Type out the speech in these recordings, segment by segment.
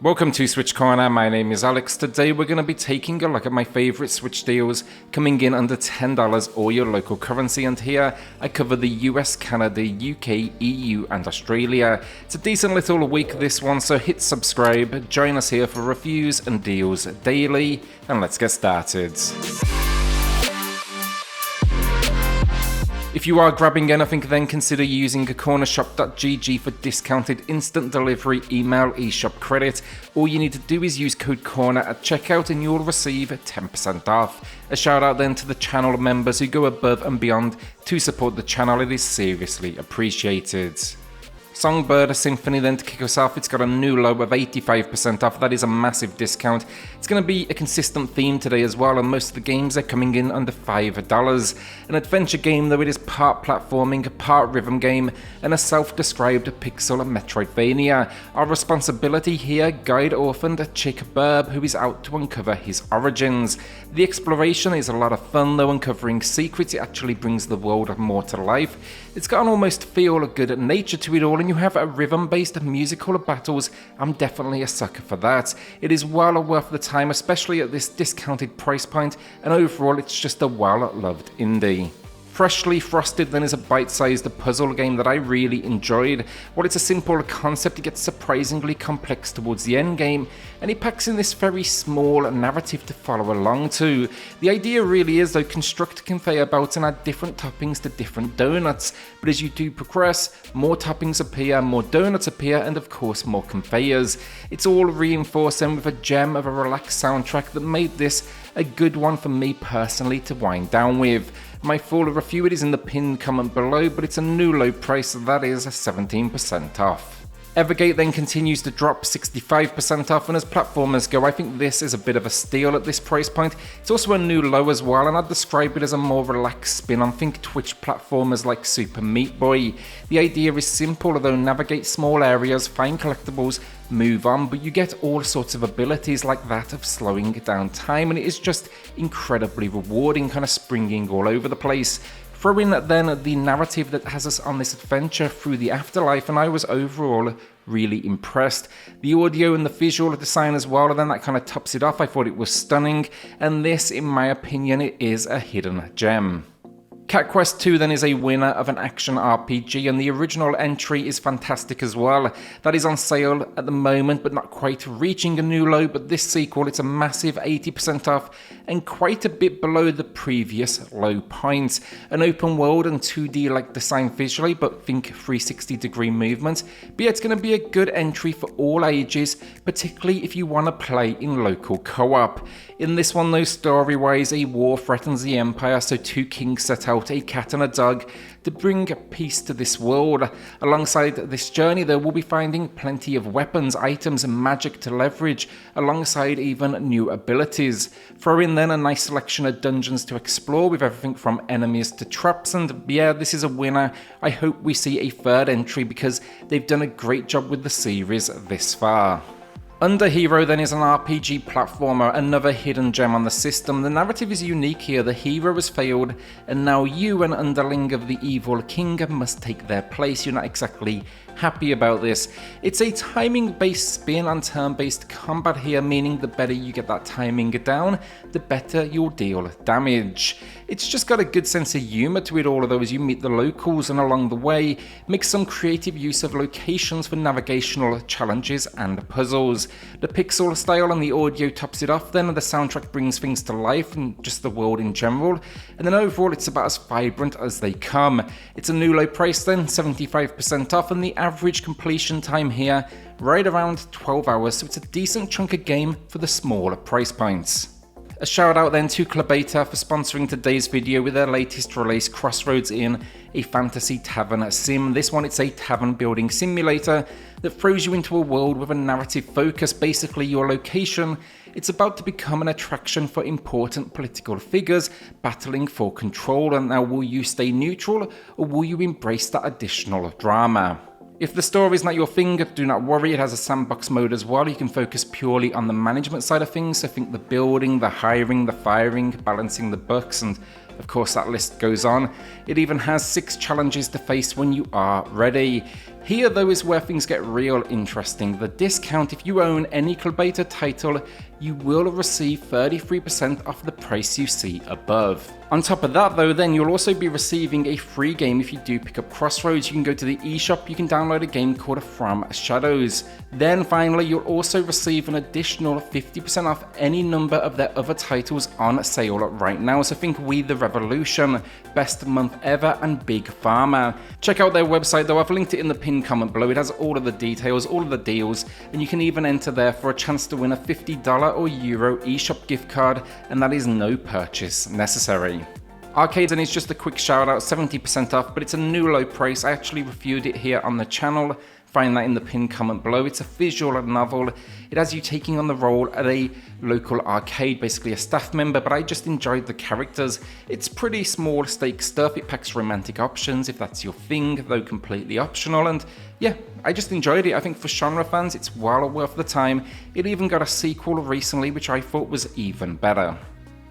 Welcome to SwitchCorner, my name is Alex. Today we're going to be taking a look at my favourite Switch deals coming in under $10 or your local currency, and here I cover the US, Canada, UK, EU and Australia. It's a decent little week this one, so hit subscribe, join us here for reviews and deals daily, and let's get started. If you are grabbing anything, then consider using cornershop.gg for discounted instant delivery email eShop credit. All you need to do is use code CORNER at checkout and you'll receive 10% off. A shout out then to the channel members who go above and beyond to support the channel, it is seriously appreciated. Songbird Symphony then to kick us off, it's got a new low of 85% off, that is a massive discount. It's going to be a consistent theme today as well, and most of the games are coming in under $5. An adventure game though, it is part platforming, part rhythm game, and a self-described pixel Metroidvania. Our responsibility here, guide orphaned chick Burb who is out to uncover his origins. The exploration is a lot of fun though, uncovering secrets, it actually brings the world more to life. It's got an almost feel good nature to it all, and you have a rhythm-based musical battles. I'm definitely a sucker for that. It is well worth the time, especially at this discounted price point, and overall it's just a well-loved indie. Freshly Frosted then is a bite-sized puzzle game that I really enjoyed. While it's a simple concept, it gets surprisingly complex towards the end game, and it packs in this very small narrative to follow along to. The idea really is though, construct a conveyor belt and add different toppings to different donuts, but as you do progress, more toppings appear, more donuts appear, and of course more conveyors. It's all reinforced then with a gem of a relaxed soundtrack that made this a good one for me personally to wind down with. My full review, it is in the pinned comment below, but it's a new low price, that is 17% off. Evergate then continues to drop 65% off, and as platformers go, I think this is a bit of a steal at this price point. It's also a new low as well, and I'd describe it as a more relaxed spin on think Twitch platformers like Super Meat Boy. The idea is simple, though: navigate small areas, find collectibles, move on, but you get all sorts of abilities like that of slowing down time, and it is just incredibly rewarding, kind of springing all over the place. Throw in then the narrative that has us on this adventure through the afterlife, and I was overall really impressed. The audio and the visual design as well, and then that kind of tops it off. I thought it was stunning, and this, in my opinion, it is a hidden gem. Cat Quest 2 then is a winner of an action RPG, and the original entry is fantastic as well. That is on sale at the moment, but not quite reaching a new low, but this sequel, it's a massive 80% off and quite a bit below the previous low points. An open world and 2D like design visually, but think 360 degree movement. But yeah, it's going to be a good entry for all ages, particularly if you want to play in local co-op. In this one though, story-wise, a war threatens the Empire, so two kings set out, a cat and a dog, to bring peace to this world. Alongside this journey though, we'll be finding plenty of weapons, items and magic to leverage, alongside even new abilities. Throw in then a nice selection of dungeons to explore with everything from enemies to traps, and yeah, this is a winner. I hope we see a third entry because they've done a great job with the series this far. Underhero then is an RPG platformer, another hidden gem on the system. The narrative is unique here. The hero has failed, and now you, an underling of the evil king, must take their place. You're not exactly happy about this. It's a timing-based spin on turn-based combat here, meaning the better you get that timing down, the better you'll deal damage. It's just got a good sense of humour to it all, though, as you meet the locals, and along the way, make some creative use of locations for navigational challenges and puzzles. The pixel style and the audio tops it off then, and the soundtrack brings things to life and just the world in general, and then overall it's about as vibrant as they come. It's a new low price then, 75% off, and the average completion time here right around 12 hours, so it's a decent chunk of game for the smaller price points. A shout out then to Clubeta for sponsoring today's video with their latest release, Crossroads Inn, a fantasy tavern sim. This one, it's a tavern building simulator that throws you into a world with a narrative focus, basically your location. It's about to become an attraction for important political figures battling for control, and now will you stay neutral or will you embrace that additional drama? If the story is not your thing, do not worry, it has a sandbox mode as well. You can focus purely on the management side of things, so think the building, the hiring, the firing, balancing the books, and of course that list goes on. It even has 6 challenges to face when you are ready. Here though is where things get real interesting. The discount, if you own any Club Beta title, you will receive 33% off the price you see above. On top of that though, then you'll also be receiving a free game if you do pick up Crossroads. You can go to the eShop, you can download a game called From Shadows. Then finally, you'll also receive an additional 50% off any number of their other titles on sale right now. So think We the Revolution, Best Month Ever, and Big Pharma. Check out their website though, I've linked it in the pinned comment below. It has all of the details, all of the deals, and you can even enter there for a chance to win a $50 or Euro eShop gift card, and that is no purchase necessary. Arcade Inn is just a quick shout out, 70% off, but it's a new low price. I actually reviewed it here on the channel. Find that in the pinned comment below. It's a visual novel. It has you taking on the role at a local arcade, basically a staff member, but I just enjoyed the characters. It's pretty small stake stuff. It packs romantic options if that's your thing, though completely optional, and yeah, I just enjoyed it. I think for genre fans, it's well worth the time. It even got a sequel recently, which I thought was even better.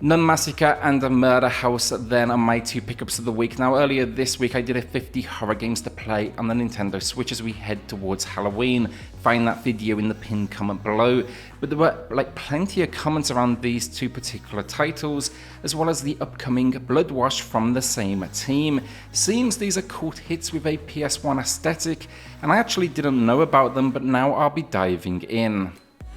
Nun Massacre and the Murder House then are my two pickups of the week. Now earlier this week I did a 50 horror games to play on the Nintendo Switch as we head towards Halloween. Find that video in the pinned comment below. But there were plenty of comments around these two particular titles, as well as the upcoming Bloodwash from the same team. Seems these are cult hits with a PS1 aesthetic, and I actually didn't know about them, but now I'll be diving in.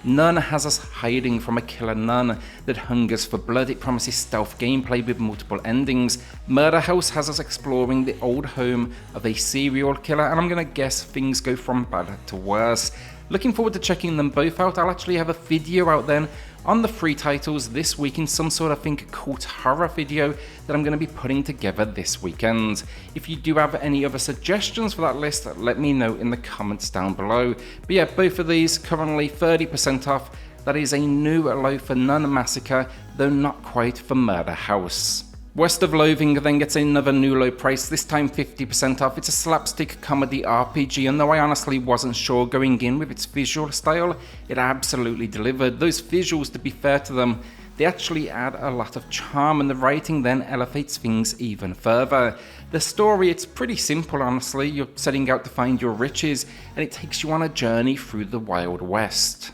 Nun has us hiding from a killer nun that hungers for blood. It promises stealth gameplay with multiple endings. Murder House has us exploring the old home of a serial killer, and I'm gonna guess things go from bad to worse. Looking forward to checking them both out. I'll actually have a video out then on the free titles this week in some sort of cult horror video that I'm going to be putting together this weekend. If you do have any other suggestions for that list, let me know in the comments down below. But yeah, both of these currently 30% off. That is a new low for Nun Massacre, though not quite for Murder House. West of Loathing then gets another new low price, this time 50% off. It's a slapstick comedy RPG, and though I honestly wasn't sure going in with its visual style, it absolutely delivered. Those visuals, to be fair to them, they actually add a lot of charm, and the writing then elevates things even further. The story, it's pretty simple honestly. You're setting out to find your riches, and it takes you on a journey through the Wild West.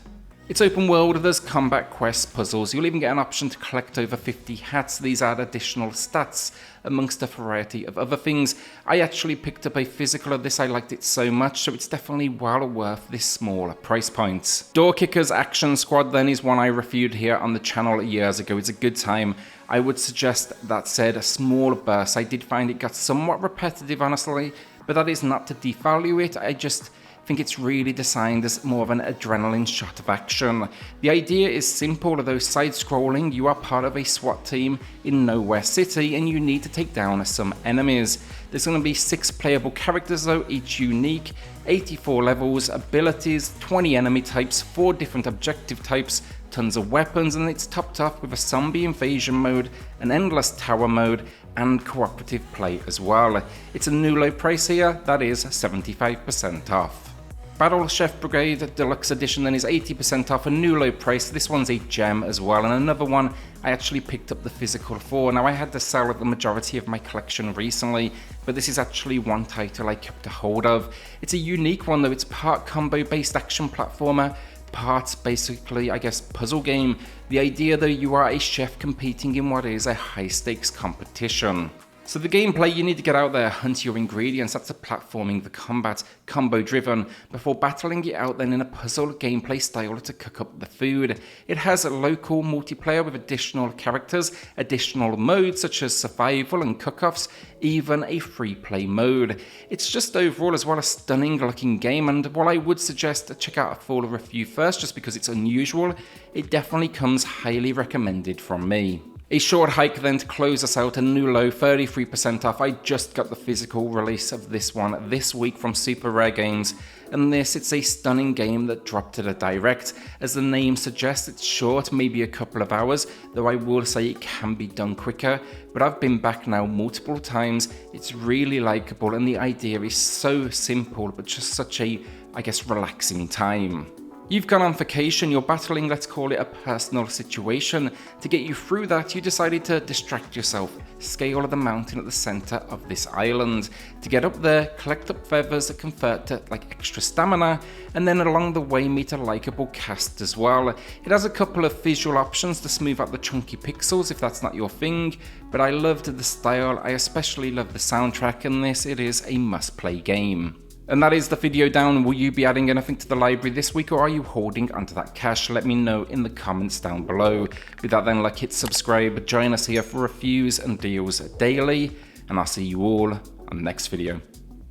It's open world, there's combat quests, puzzles, you'll even get an option to collect over 50 hats. These add additional stats, amongst a variety of other things. I actually picked up a physical of this, I liked it so much, so it's definitely well worth this smaller price point. Door Kickers Action Squad then is one I reviewed here on the channel years ago. It's a good time. I would suggest, that said, a small burst. I did find it got somewhat repetitive honestly, but that is not to devalue it. I just think it's really designed as more of an adrenaline shot of action. The idea is simple, although side-scrolling. You are part of a SWAT team in Nowhere City and you need to take down some enemies. There's going to be 6 playable characters though, each unique, 84 levels, abilities, 20 enemy types, 4 different objective types, tons of weapons, and it's topped off with a zombie invasion mode, an endless tower mode, and cooperative play as well. It's a new low price here, that is 75% off. Battle Chef Brigade Deluxe Edition then is 80% off, a new low price. This one's a gem as well, and another one I actually picked up the physical for. Now I had to sell the majority of my collection recently, but this is actually one title I kept a hold of. It's a unique one though, it's part combo based action platformer, parts basically I guess puzzle game. The idea though, you are a chef competing in what is a high stakes competition. So the gameplay, you need to get out there, hunt your ingredients. That's the platforming, the combat, combo driven, before battling it out then in a puzzle gameplay style to cook up the food. It has a local multiplayer with additional characters, additional modes such as survival and cook-offs, even a free play mode. It's just overall as well a stunning looking game, and while I would suggest to check out a full review first just because it's unusual, it definitely comes highly recommended from me. A short hike then to close us out, a new low, 33% off. I just got the physical release of this one this week from Super Rare Games, and it's a stunning game that dropped at a direct. As the name suggests, it's short, maybe a couple of hours, though I will say it can be done quicker, but I've been back now multiple times. It's really likeable, and the idea is so simple, but just such a, I guess, relaxing time. You've gone on vacation, you're battling, let's call it a personal situation. To get you through that, you decided to distract yourself, scale the mountain at the centre of this island. To get up there, collect up feathers that convert to like extra stamina, and then along the way meet a likeable cast as well. It has a couple of visual options to smooth out the chunky pixels if that's not your thing, but I loved the style, I especially love the soundtrack, and this, it is a must-play game. And that is the video down. Will you be adding anything to the library this week, or are you holding onto that cash? Let me know in the comments down below. With that then, like, hit subscribe, join us here for reviews and deals daily, and I'll see you all on the next video.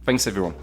Thanks everyone.